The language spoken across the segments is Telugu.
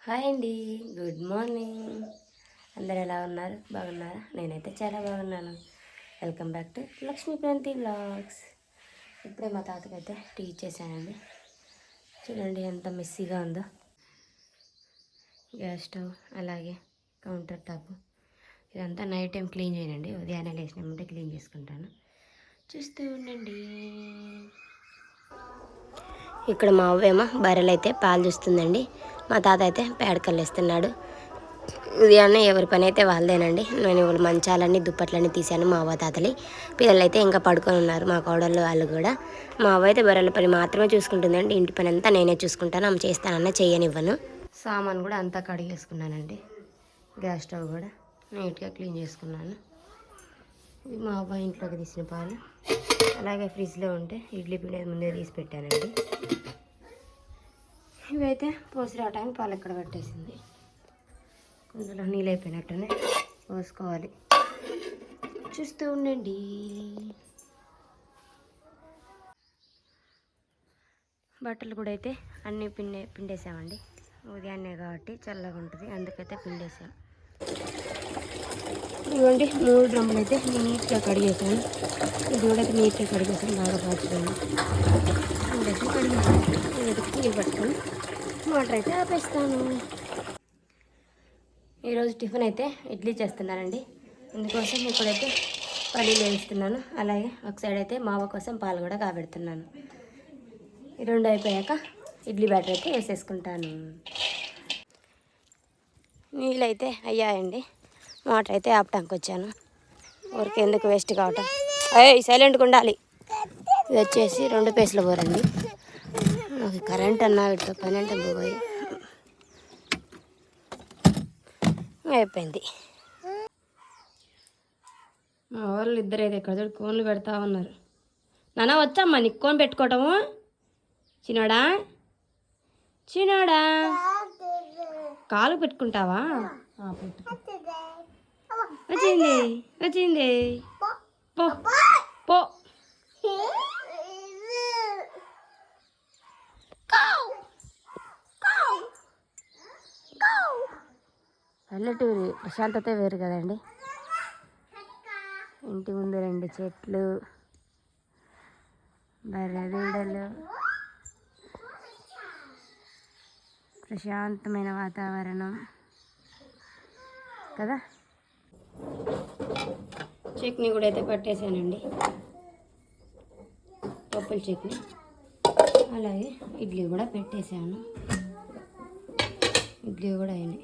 హాయ్ అండి, గుడ్ మార్నింగ్. అందరు ఎలా ఉన్నారు? బాగున్నారా? నేనైతే చాలా బాగున్నాను. Welcome back to Lakshmipranthi vlogs. ఇప్పుడే మా తాతకైతే టీ ఇచ్చేసానండి. చూడండి ఎంత మెస్సీగా ఉందో. గ్యాస్ స్టవ్ అలాగే కౌంటర్ టాప్ ఇదంతా నైట్ టైం క్లీన్ చేయనండి. ఉదయాన్నే లేచినామంటే క్లీన్ చేసుకుంటాను. చూస్తూ ఉండండి. ఇక్కడ మా అవ్వేమో బర్రెలు అయితే పాలు చూస్తుందండి. మా తాత అయితే పేడకల్లు వేస్తున్నాడు. ఉదయాన్నే ఎవరి పని అయితే వాళ్ళదేనండి. నేను ఇవాళ మంచాలన్నీ దుప్పట్లన్నీ తీశాను మా అవ్వ తాతలి. పిల్లలు అయితే ఇంకా పడుకొని ఉన్నారు, మా కోడళ్ళు వాళ్ళు కూడా. మా అవ్వ అయితే బర్రెల పని మాత్రమే చూసుకుంటుందండి. ఇంటి పని అంతా నేనే చూసుకుంటాను. ఆమె చేస్తానన్నా చేయనివ్వను. సామాన్ కూడా అంతా కడిగేసుకున్నానండి. గ్యాస్ స్టవ్ కూడా నీట్గా క్లీన్ చేసుకున్నాను. ఇది మా అవ్వ ఇంట్లోకి తీసిన పాలు. అలాగే ఫ్రిడ్జ్లో ఉంటే ఇడ్లీ పిండి ముందే తీసి పెట్టానండి. ఇవైతే పోసి రావడానికి పాలు ఎక్కడ పెట్టేసింది. కొంచెం నీళ్ళు అయిపోయినట్టునే పోసుకోవాలి. చూస్తూ ఉండండి. బట్టలు కూడా అయితే అన్నీ పిండేసామండి. ఉదయాన్నే కాబట్టి చల్లగా ఉంటుంది, అందుకైతే పిండేసాం. ఇవ్వండి 3 డ్రమ్ములు అయితే నీట్గా కడిగేసాను. ఇది కూడా అయితే నీట్గా కడిగేసాను, బాగా పాచిపోయింది. కడిగేసి నీళ్ళు పట్టుకొని వాటర్ అయితే ఆపేస్తాను. ఈరోజు టిఫిన్ అయితే ఇడ్లీ చేస్తున్నానండి. అందుకోసం ఇక్కడైతే పల్లీలు వేస్తున్నాను. అలాగే ఒక సైడ్ అయితే మావ కోసం పాలు కూడా కాబెడుతున్నాను. ఈ 2 అయిపోయాక ఇడ్లీ బ్యాటర్ అయితే వేసేసుకుంటాను. నీళ్ళు అయితే అయ్యాయండి. వాటర్ అయితే ఆపటానికి వచ్చాను. ఊరికి ఎందుకు వేస్ట్ కావటం. సైలెంట్గా ఉండాలి. ఇది వచ్చేసి 2 పేసులు పోరండి. కరెంట్ అన్నా వీటితో పని అంటే పోయి అయిపోయింది. మా వాళ్ళు ఇద్దరైతే ఇక్కడ చూడు కోన్లు పెడతా ఉన్నారు. నాన్న వచ్చమ్మా నీకు కోన్ పెట్టుకోవటము. చిన్నోడా చిన్నోడా కాలు పెట్టుకుంటావా? పెట్టుకో. వచ్చింది వచ్చింది పో పో. పల్లెటూరి ప్రశాంతత వేరు కదండి. ఇంటి ముందు 2 చెట్లు, బర్రెదూడలు, ప్రశాంతమైన వాతావరణం కదా. చట్నీ కూడా అయితే పట్టేసానండి, పప్పుల చట్నీ. అలాగే ఇడ్లీ కూడా పెట్టేశాను. ఇడ్లీ కూడా అయినాయి.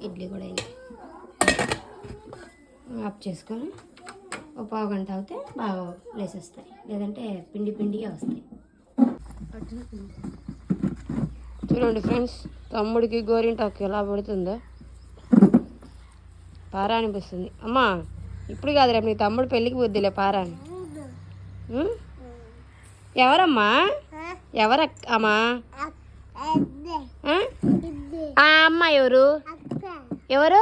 ఇడ్లీ కూడా అయినాయి. ఆఫ్ చేసుకొని ఒక పావు గంట అవుతే బాగా లేసేస్తాయి, లేదంటే పిండి పిండిగా వస్తాయి. చూడండి ఫ్రెండ్స్, తమ్ముడికి గోరింటాకు ఎలా పడుతుందో పారా అనిపిస్తుంది. అమ్మా ఇప్పుడు కాదు, రేపు నీ తమ్ముడు పెళ్ళికి వద్దులే పారాని. ఎవరమ్మా? ఎవరమ్మా? అమ్మ ఎవరు? ఎవరు?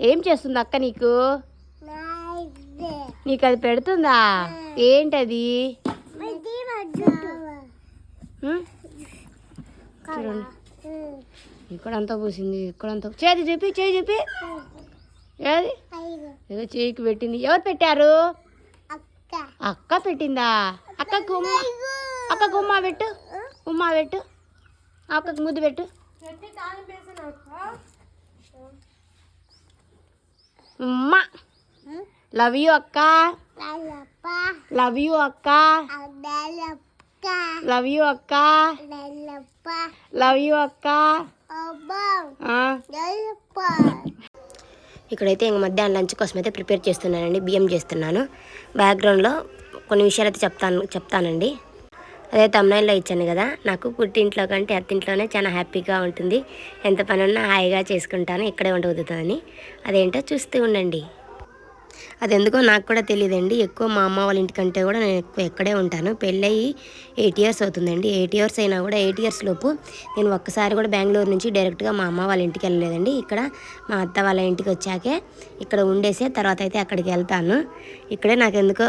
ఏం చేస్తుంది అక్క నీకు? నీకు అది పెడుతుందా? ఏంటది? చూడండి, ఇక్కడంతా పూసింది, ఇక్కడంతా. చేతి చెప్పి ఏది ఏదో చేయికి పెట్టింది. ఎవరు పెట్టారు? అక్క పెట్టిందా? అక్కకు ఉమ్మా పెట్టు, ఉమ్మా పెట్టు, అక్కకు ముద్దు పెట్టు. ఉమ్మా. లవ్ యూ అక్క, లవ్ యూ అక్క, లవ్ యూ అక్క, లవ్ యూ అక్క. ఇక్కడైతే ఇంక మధ్యాహ్నం లంచ్ కోసం అయితే ప్రిపేర్ చేస్తున్నానండి. బియ్యం చేస్తున్నాను. బ్యాక్గ్రౌండ్లో కొన్ని విషయాలు అయితే చెప్తానండి. అదే తమ్నైల్లో ఇచ్చాను కదా, నాకు పుట్టింట్లో కంటే అత్తింట్లోనే చాలా హ్యాపీగా ఉంటుంది. ఎంత పని ఉన్నా హాయిగా చేసుకుంటాను, ఇక్కడే ఉండవుతుందని. అదేంటో చూస్తూ ఉండండి. అది ఎందుకో నాకు కూడా తెలియదండి. ఎక్కువ మా అమ్మ వాళ్ళ ఇంటికంటే కూడా నేను ఎక్కువ ఎక్కడే ఉంటాను. పెళ్ళయి 8 years అవుతుందండి. 8 years అయినా కూడా 8 years లోపు నేను ఒక్కసారి కూడా బెంగళూరు నుంచి డైరెక్ట్గా మా అమ్మ వాళ్ళ ఇంటికి వెళ్ళలేదండి. ఇక్కడ మా అత్త వాళ్ళ ఇంటికి వచ్చాకే ఇక్కడ ఉండేసే తర్వాత అయితే అక్కడికి వెళ్తాను. ఇక్కడే నాకు ఎందుకో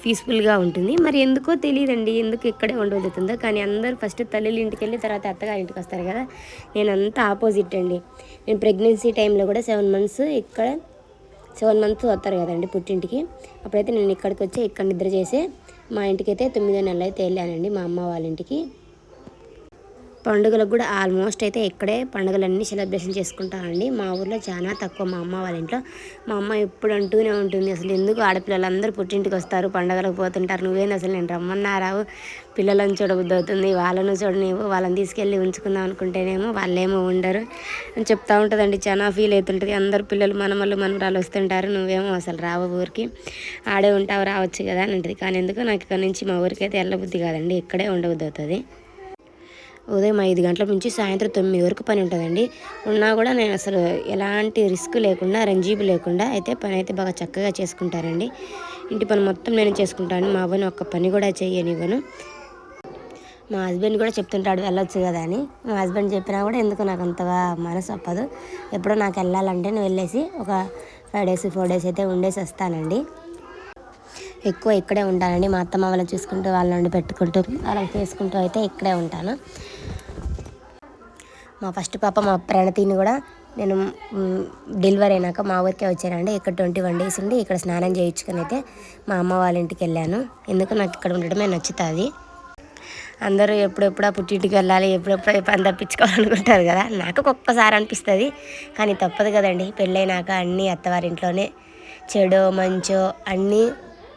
పీస్ఫుల్గా ఉంటుంది. మరి ఎందుకో తెలియదండి ఎందుకు ఇక్కడే ఉండగలుగుతుందో. కానీ అందరూ ఫస్ట్ తల్లిల ఇంటికి వెళ్ళి తర్వాత అత్తగారి ఇంటికి వస్తారు కదా, నేను అంతా ఆపోజిట్ అండి. నేను ప్రెగ్నెన్సీ టైంలో కూడా 7 మంత్స్ ఇక్కడ 7 మంత్స్ వస్తారు కదండి పుట్టింటికి. అప్పుడైతే నేను ఇక్కడికి వచ్చి ఇక్కడ నిద్ర చేసి మా ఇంటికైతే 9వ నెల అయితే వెళ్ళానండి, మా అమ్మ వాళ్ళ ఇంటికి. పండుగలకు కూడా ఆల్మోస్ట్ అయితే ఇక్కడే పండుగలన్నీ సెలబ్రేషన్ చేసుకుంటానండి. మా ఊర్లో చాలా తక్కువ, మా అమ్మ వాళ్ళ ఇంట్లో. మా అమ్మ ఎప్పుడు అంటూనే ఉంటుంది, అసలు ఎందుకు ఆడపిల్లలందరూ పుట్టింటికి వస్తారు, పండుగలకు పోతుంటారు, నువ్వేంది అసలు నేను రమ్మన్నా రావు, పిల్లలను చూడబుద్ధి అవుతుంది, వాళ్ళను చూడనివ్వు, వాళ్ళని తీసుకెళ్ళి ఉంచుకుందాం అనుకుంటేనేమో వాళ్ళేమో ఉండరు అని చెప్తా ఉంటుందండి. చాలా ఫీల్ అవుతుంటుంది. అందరు పిల్లలు మనమల్లు మనమరాలు వస్తుంటారు, నువ్వేమో అసలు రావు ఊరికి, ఆడే ఉంటావు రావచ్చు కదా అని ఉంటుంది. కానీ ఎందుకు నాకు ఇక్కడ నుంచి మా ఊరికి అయితే వెళ్ళబుద్ధి కాదండి, ఇక్కడే ఉండబుద్ధి అవుతుంది. ఉదయం 5 గంటల నుంచి సాయంత్రం 9 వరకు పని ఉంటుందండి. ఉన్నా కూడా నేను అసలు ఎలాంటి రిస్క్ లేకుండా, రంజీబు లేకుండా అయితే పని అయితే బాగా చక్కగా చేసుకుంటారండి. ఇంటి పని మొత్తం నేను చేసుకుంటాను. మా అవ్వని ఒక్క పని కూడా చేయనివ్వను. మా హస్బెండ్ కూడా చెప్తుంటాడు వెళ్ళొచ్చు కదా అని. మా హస్బెండ్ చెప్పినా కూడా ఎందుకు నాకు అంతగా మనసు ఒప్పదు. ఎప్పుడో నాకు వెళ్ళాలంటే నేను వెళ్ళేసి ఒక 5 డేస్ 4 డేస్ అయితే ఉండేసి వస్తానండి. ఎక్కువ ఇక్కడే ఉంటానండి. మా అత్తమ్మ వాళ్ళని చూసుకుంటూ, వాళ్ళ నుండి పెట్టుకుంటూ, అలా చేసుకుంటూ అయితే ఇక్కడే ఉంటాను. మా ఫస్ట్ పాప మా ప్రణతిని కూడా నేను డెలివరీ అయినాక మా ఊరికే వచ్చానండి. ఇక్కడ 21 డేస్ ఉండి ఇక్కడ స్నానం చేయించుకొని అయితే మా అమ్మ వాళ్ళ ఇంటికి వెళ్ళాను. ఎందుకు నాకు ఇక్కడ ఉండడమే నచ్చుతుంది. అందరూ ఎప్పుడెప్పుడా పుట్టింటికి వెళ్ళాలి, ఎప్పుడెప్పుడా పని తప్పించుకోవాలనుకుంటారు కదా, నాకు ఒక్కసారి అనిపిస్తుంది. కానీ తప్పదు కదండి, పెళ్ళైనాక అన్నీ అత్తవారింట్లోనే, చెడో మంచో అన్నీ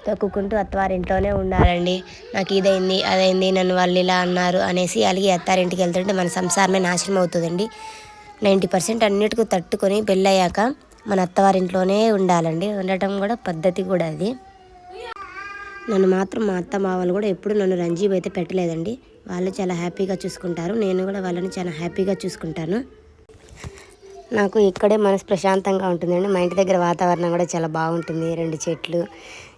తొక్కుకుంటూ అత్తవారింట్లోనే ఉండాలండి. నాకు ఇదైంది అదైంది, నన్ను వాళ్ళు ఇలా అన్నారు అనేసి అలిగి అత్తారింటికి వెళ్తుంటే మన సంసారమే నాశనం అవుతుందండి. 90% అన్నిటికీ తట్టుకొని పెళ్ళయ్యాక మన అత్తవారింట్లోనే ఉండాలండి. ఉండటం కూడా పద్ధతి కూడా అది. నన్ను మాత్రం మా అత్త మామలు కూడా ఎప్పుడు నన్ను రంజీబ్ అయితే పెట్టలేదండి. వాళ్ళు చాలా హ్యాపీగా చూసుకుంటారు, నేను కూడా వాళ్ళని చాలా హ్యాపీగా చూసుకుంటాను. నాకు ఇక్కడే మనసు ప్రశాంతంగా ఉంటుందండి. మా ఇంటి దగ్గర వాతావరణం కూడా చాలా బాగుంటుంది. 2 చెట్లు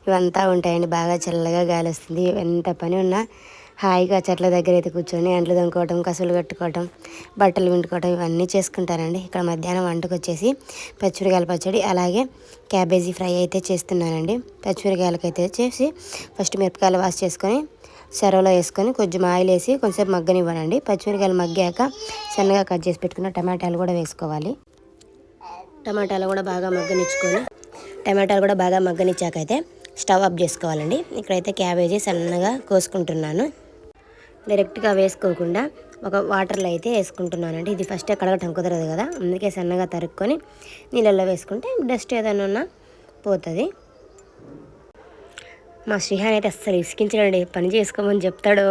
ఇవంతా ఉంటాయండి, బాగా చల్లగా గాలి వస్తుంది. ఎంత పని ఉన్నా హాయిగా చెట్ల దగ్గర అయితే కూర్చొని అంట్లు దొంకోవటం, కసులు కట్టుకోవటం, బట్టలు విండుకోవటం ఇవన్నీ చేసుకుంటానండి. ఇక్కడ మధ్యాహ్నం వంటకు వచ్చేసి పచ్చిమిరకాయల పచ్చడి అలాగే క్యాబేజీ ఫ్రై అయితే చేస్తున్నానండి. పచ్చిమిరకాయలకైతే చేసి ఫస్ట్ మిరపకాయలు వాష్ చేసుకొని సెరవలో వేసుకొని కొంచెం ఆయిల్ వేసి కొంచెంసేపు మగ్గనివ్వనండి. పచ్చిమిరకాయలు మగ్గాక సన్నగా కట్ చేసి పెట్టుకున్న టమాటాలు కూడా వేసుకోవాలి. టమాటాలు కూడా బాగా మగ్గనిచ్చాకైతే స్టవ్ ఆఫ్ చేసుకోవాలండి. ఇక్కడైతే క్యాబేజీ సన్నగా కోసుకుంటున్నాను. డైరెక్ట్గా వేసుకోకుండా ఒక వాటర్లో అయితే వేసుకుంటున్నానండి. ఇది ఫస్ట్ కడగటం కుదరదు కదా, అందుకే సన్నగా తరుక్కొని నీళ్ళల్లో వేసుకుంటే డస్ట్ ఏదైనా ఉన్నా పోతుంది. మా శ్రీహాన్ అయితే అస్సలు ఇసుకించడండి, పని చేసుకోమని చెప్తాడు,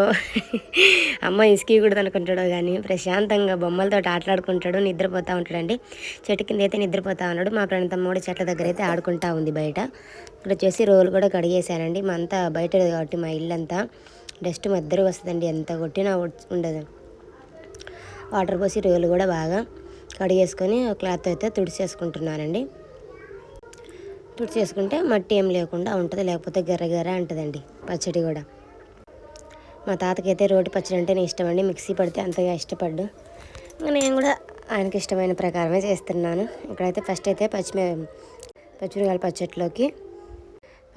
అమ్మ ఇసుకకూడదు అనుకుంటాడో కానీ ప్రశాంతంగా బొమ్మలతో ఆటలాడుకుంటాడు, నిద్రపోతూ ఉంటాడండి. చెట్టు కింద అయితే నిద్రపోతూ ఉన్నాడు. మా ప్రణతమ్మ కూడా చెట్ల దగ్గర అయితే ఆడుకుంటూ ఉంది బయట. ఇక్కడ వచ్చేసి రోలు కూడా కడిగేసానండి. మా అంతా బయట కాబట్టి మా ఇల్లంతా డస్ట్ మద్దరు వస్తుందండి, ఎంత కొట్టినా ఉండదు. వాటర్ పోసి రోలు కూడా బాగా కడిగేసుకొని క్లాత్ అయితే తుడిచేసుకుంటున్నానండి. తుడిచేసుకుంటే మట్టి ఏం లేకుండా ఉంటుంది, లేకపోతే గర్రగర్ర అంటుందండి పచ్చడి కూడా. మా తాతకైతే రోటి పచ్చడి అంటేనే ఇష్టం అండి, మిక్సీ పడితే అంతగా ఇష్టపడ్డు. నేను కూడా ఆయనకి ఇష్టమైన ప్రకారమే చేస్తున్నాను. ఇక్కడైతే ఫస్ట్ అయితే పచ్చిమిరకాయల పచ్చడిలోకి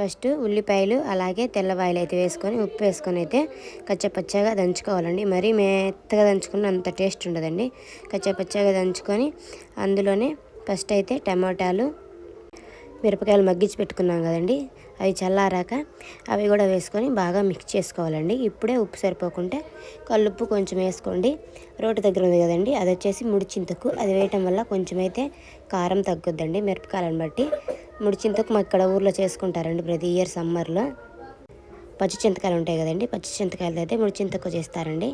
ఫస్ట్ ఉల్లిపాయలు అలాగే తెల్లవాయలు అయితే వేసుకొని ఉప్పు వేసుకొని అయితే కచ్చపచ్చగా దంచుకోవాలండి. మరీ మెత్తగా దంచుకున్న అంత టేస్ట్ ఉండదండి. కచ్చపచ్చగా దంచుకొని అందులోనే ఫస్ట్ అయితే టమాటాలు, మిరపకాయలు మగ్గించి పెట్టుకున్నాం కదండి, అవి చల్లారాక అవి కూడా వేసుకొని బాగా మిక్స్ చేసుకోవాలండి. ఇప్పుడే ఉప్పు సరిపోకుంటే కల్లుప్పు కొంచెం వేసుకోండి. రోటి దగ్గర ఉంది కదండి, అది వచ్చేసి ముడిచింతకు, అది వేయటం వల్ల కొంచెం అయితే కారం తగ్గుద్దండి మిరపకాయలను బట్టి. ముడిచింతకు మా ఇక్కడ ఊర్లో చేసుకుంటారండి ప్రతి ఇయర్ సమ్మర్లో. పచ్చి చింతకాయలు ఉంటాయి కదండి, పచ్చి చింతకాయలతో అయితే ముడిచింతకు చేస్తారండి.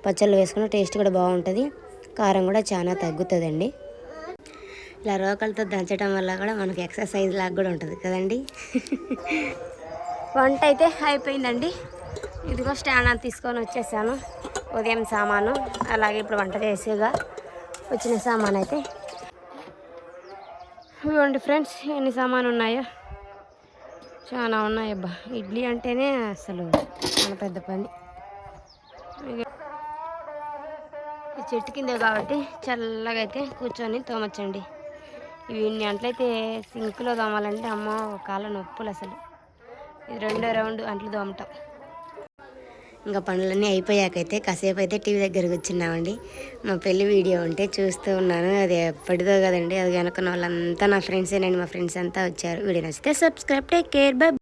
పచ్చళ్ళు వేసుకున్న టేస్ట్ కూడా బాగుంటుంది, కారం కూడా చాలా తగ్గుతుందండి. ఇలా రోకలతో దంచడం వల్ల కూడా మనకి ఎక్సర్సైజ్ లాగా కూడా ఉంటుంది కదండి. వంట అయితే అయిపోయిందండి. ఇదిగో స్టాండ్ తీసుకొని వచ్చేసాను. ఉదయం సామాను అలాగే ఇప్పుడు వంట చేసేగా వచ్చిన సామాను అయితే ఇవ్వండి ఫ్రెండ్స్, ఎన్ని సామాను ఉన్నాయో, చాలా ఉన్నాయి అబ్బా. ఇడ్లీ అంటేనే అసలు చాలా పెద్ద పని. ఈ చెట్టు కిందే కాబట్టి చల్లగా అయితే కూర్చొని తోమచ్చండి. ఇవి ఇన్ని అంట్లయితే సింక్లో తోమాలంటే అమ్మో కాళ్ళ నొప్పులు అసలు. ఇది 2వ రౌండ్ అంట్లు తోమటం. ఇంకా పనులన్నీ అయిపోయాకైతే కాసేపు అయితే టీవీ దగ్గర కూర్చున్నామండి. మా పెళ్లి వీడియో ఉంటే చూస్తూ ఉన్నాను. అది ఎప్పటిదో కదండి, అది కనుక్కున్న వాళ్ళంతా నా ఫ్రెండ్సేనండి. మా ఫ్రెండ్స్ అంతా వచ్చారు. వీడియో నచ్చితే సబ్స్క్రైబ్, టేక్ కేర్, బై.